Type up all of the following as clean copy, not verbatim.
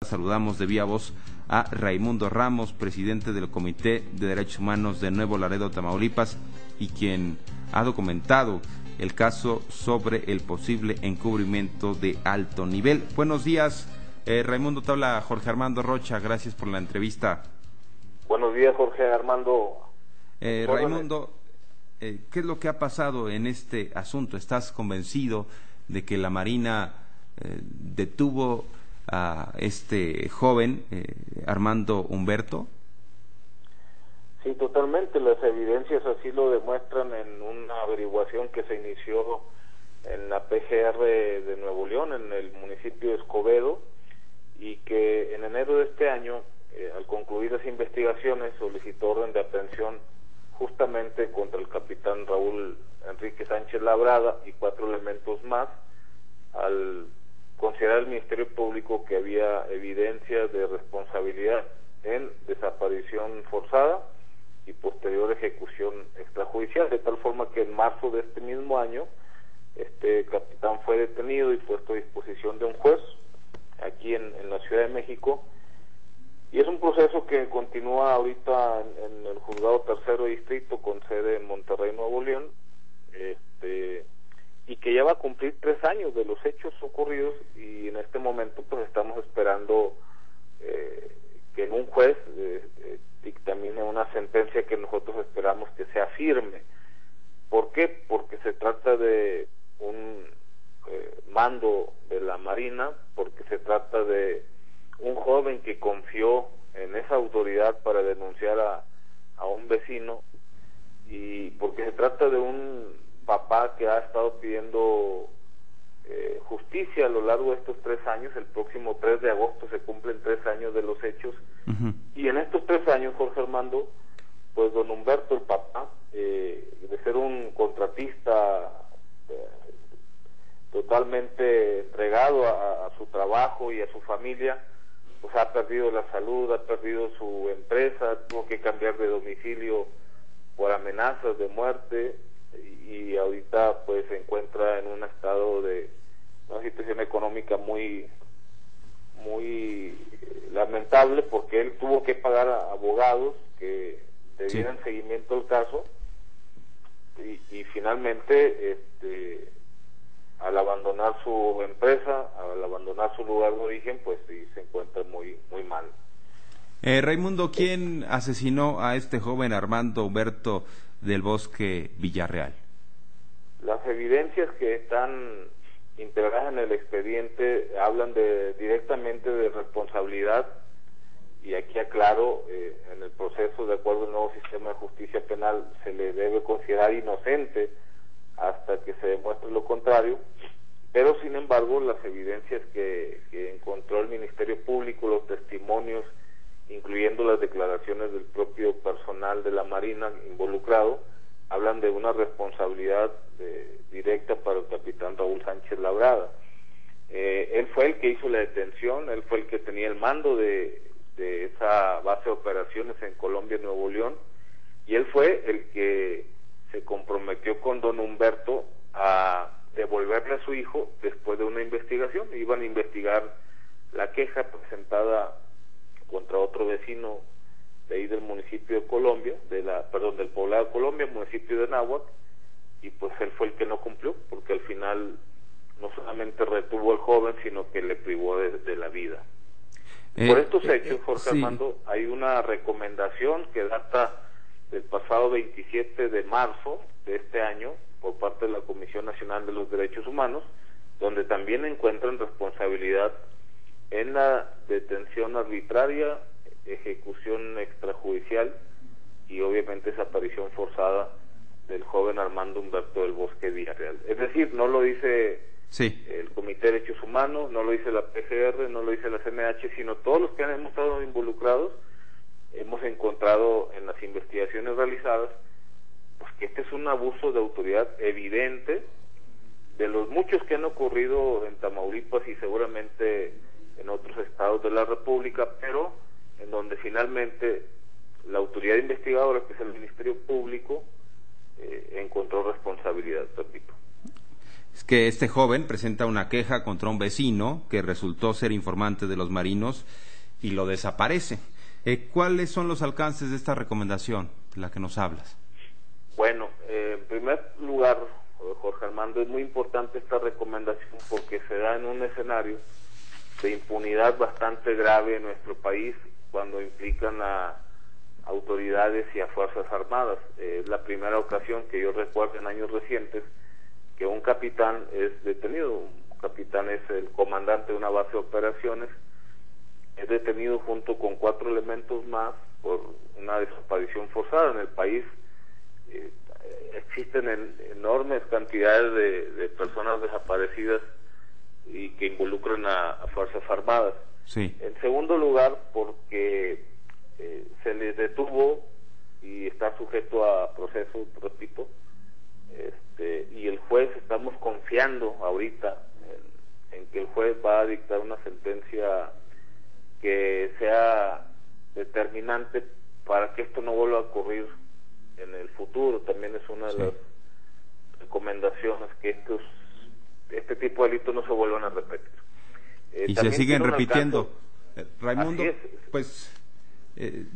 Saludamos de vía voz a Raimundo Ramos, presidente del Comité de Derechos Humanos de Nuevo Laredo, Tamaulipas, y quien ha documentado el caso sobre el posible encubrimiento de alto nivel. Buenos días, Raimundo, te habla Jorge Armando Rocha, gracias por la entrevista. Buenos días, Jorge Armando. Raimundo, ¿qué es lo que ha pasado en este asunto? ¿Estás convencido de que la Marina detuvo a este joven, Armando Humberto? Sí, totalmente. Las evidencias así lo demuestran en una averiguación que se inició en la PGR de Nuevo León, en el municipio de Escobedo, y que en enero de este año, al concluir las investigaciones, solicitó orden de aprehensión justamente contra el capitán Raúl Enrique Sánchez Labrada y 4 elementos más, al considerar el Ministerio Público que había evidencia de responsabilidad en desaparición forzada y posterior ejecución extrajudicial, de tal forma que en marzo de este mismo año este capitán fue detenido y puesto a disposición de un juez aquí en la Ciudad de México, y es un proceso que continúa ahorita en el Juzgado Tercero Distrito con sede en Monterrey, Nuevo León, y que ya va a cumplir 3 años de los hechos ocurridos, y en este momento pues estamos esperando que un juez dictamine una sentencia que nosotros esperamos que sea firme. ¿Por qué? Porque se trata de un mando de la Marina, porque se trata de un joven que confió en esa autoridad para denunciar a un vecino, y porque se trata de un papá que ha estado pidiendo justicia a lo largo de estos 3 años. El próximo 3 de agosto se cumplen 3 años de los hechos, y en estos 3 años, Jorge Armando, pues don Humberto, el papá, de ser un contratista totalmente entregado a su trabajo y a su familia, pues ha perdido la salud, ha perdido su empresa, tuvo que cambiar de domicilio por amenazas de muerte, y ahorita pues se encuentra en un estado de una situación económica muy lamentable, porque él tuvo que pagar a abogados que le dieran seguimiento al caso, y finalmente al abandonar su empresa, al abandonar su lugar de origen, pues sí se encuentra muy mal. Raimundo, ¿quién asesinó a este joven Armando Humberto del Bosque Villarreal? Las evidencias que están integradas en el expediente hablan directamente de responsabilidad, y aquí aclaro, en el proceso, de acuerdo al nuevo sistema de justicia penal, se le debe considerar inocente hasta que se demuestre lo contrario, pero sin embargo las evidencias que encontró el Ministerio Público, los testimonios, incluyendo las declaraciones del propio personal de la Marina involucrado, hablan de una responsabilidad directa para el capitán Raúl Sánchez Labrada. Él fue el que hizo la detención, él fue el que tenía el mando de esa base de operaciones en Colombia, Nuevo León, y él fue el que se comprometió con don Humberto a devolverle a su hijo después de una investigación. Iban a investigar la queja presentada contra otro vecino de ahí del municipio de Colombia, del poblado de Colombia, municipio de Náhuac, y pues él fue el que no cumplió, porque al final no solamente retuvo al joven, sino que le privó de la vida. Por estos hechos, Jorge Armando, hay una recomendación que data del pasado 27 de marzo de este año por parte de la Comisión Nacional de los Derechos Humanos, donde también encuentran responsabilidad en la detención arbitraria, ejecución extrajudicial y obviamente desaparición forzada del joven Armando Humberto del Bosque Villarreal. Es decir, no lo dice el Comité de Derechos Humanos, no lo dice la PGR, no lo dice la CNH, sino todos los que hemos estado involucrados. Hemos encontrado en las investigaciones realizadas pues que este es un abuso de autoridad evidente, de los muchos que han ocurrido en Tamaulipas y seguramente en otros estados de la República, pero en donde finalmente la autoridad investigadora, que es el Ministerio Público, encontró responsabilidad, repito. es que este joven presenta una queja contra un vecino que resultó ser informante de los marinos y lo desaparece. ¿Cuáles son los alcances de esta recomendación de la que nos hablas? Bueno, en primer lugar, Jorge Armando, es muy importante esta recomendación porque se da en un escenario de impunidad bastante grave en nuestro país cuando implican a autoridades y a Fuerzas Armadas. Es la primera ocasión que yo recuerdo en años recientes que un capitán es detenido. Un capitán es el comandante de una base de operaciones, es detenido junto con 4 elementos más por una desaparición forzada. En el país existen enormes cantidades de personas desaparecidas y que involucran a Fuerzas Armadas. Sí. En segundo lugar, porque se les detuvo y está sujeto a procesos de otro tipo, y el juez, estamos confiando ahorita en que el juez va a dictar una sentencia que sea determinante para que esto no vuelva a ocurrir en el futuro. También es una de las recomendaciones, que este tipo de delitos no se vuelvan a repetir. Y se siguen repitiendo. Raimundo, Así es. pues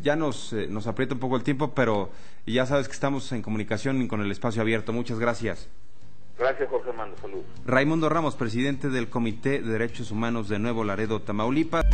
ya nos aprieta un poco el tiempo, pero ya sabes que estamos en comunicación con el espacio abierto. Muchas gracias. Gracias, Jorge Armando. Saludos. Raimundo Ramos, presidente del Comité de Derechos Humanos de Nuevo Laredo, Tamaulipas.